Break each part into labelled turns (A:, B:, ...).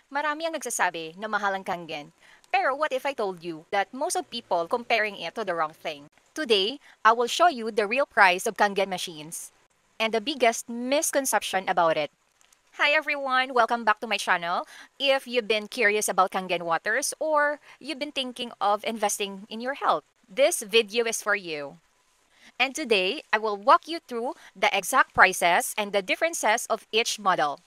A: Marami ang nagsasabi na mahal ang Kangen. Pero what if I told you that most of people comparing it to the wrong thing? Today, I will show you the real price of Kangen machines and the biggest misconception about it. Hi everyone, welcome back to my channel. If you've been curious about Kangen waters or you've been thinking of investing in your health, this video is for you. And today, I will walk you through the exact prices and the differences of each model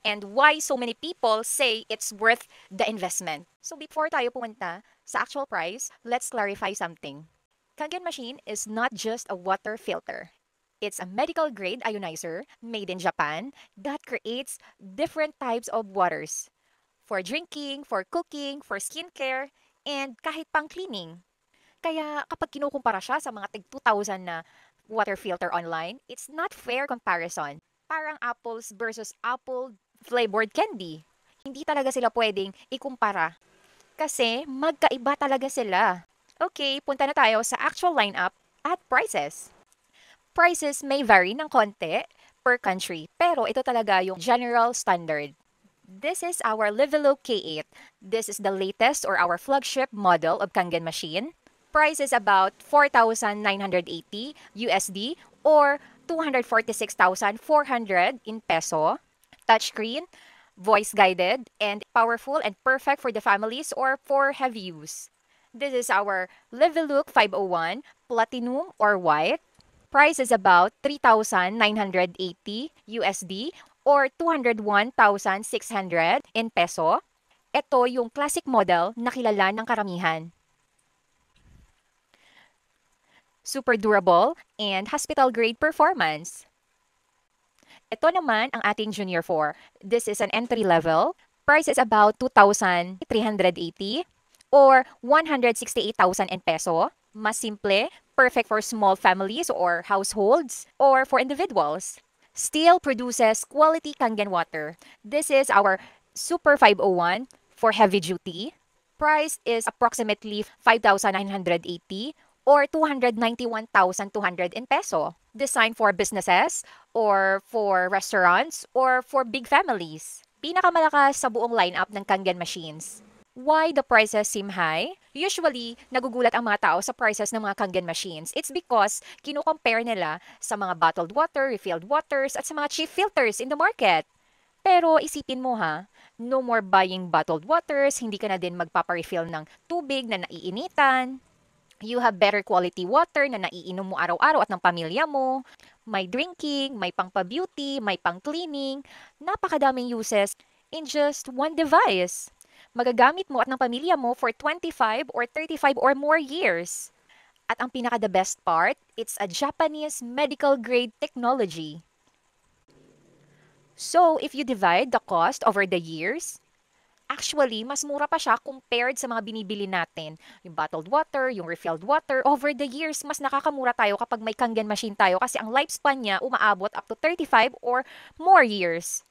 A: and why so many people say it's worth the investment. So before tayo pumunta sa actual price, let's clarify something. Kangen machine is not just a water filter. It's a medical grade ionizer made in Japan that creates different types of waters for drinking, for cooking, for skincare, and kahit pang cleaning. Kaya kapag kinukumpara siya sa mga tig 2,000 na water filter online, it's not fair comparison. Parang apples versus apple flavored candy. Hindi talaga sila pwedeng ikumpara kasi magkaiba talaga sila. Okay, punta na tayo sa actual lineup at prices. Prices may vary ng konti per country, pero ito talaga yung general standard. This is our Livelo K8. This is the latest or our flagship model of Kangen machine. Price is about 4,980 USD or 246,400 in peso. Touchscreen, voice guided, and powerful and perfect for the families or for heavy use. This is our Livelook 501 Platinum or White. Price is about 3,980 USD or 201,600 in peso. Ito yung classic model na kilala ng karamihan. Super durable and hospital-grade performance. Ito naman ang ating Junior 4. This is an entry level. Price is about 2,380 or 168,000 in peso. Mas simple, perfect for small families or households or for individuals. Still produces quality Kangen water. This is our Super 501 for heavy duty. Price is approximately 5,980 or 291,200 in peso. Designed for businesses or for restaurants or for big families. Pinakamalakas sa buong lineup ng Kangen machines. Why the prices seem high? Usually, nagugulat ang mga tao sa prices ng mga Kangen machines. It's because kino-compare nila sa mga bottled water, refilled waters, at sa mga cheap filters in the market. Pero isipin mo ha, no more buying bottled waters, hindi ka na din magpaparefill ng tubig na naiinitan. You have better quality water na naiinom mo araw-araw at ng pamilya mo. May drinking, may pang-pa-beauty, may pang-cleaning. Napakadaming uses in just one device. Magagamit mo at ng pamilya mo for 25 or 35 or more years. At ang pinaka-the best part, it's a Japanese medical grade technology. So, if you divide the cost over the years, actually, mas mura pa siya compared sa mga binibili natin. Yung bottled water, yung refilled water. Over the years, mas nakakamura tayo kapag may Kangen machine tayo kasi ang lifespan niya umaabot up to 35 or more years.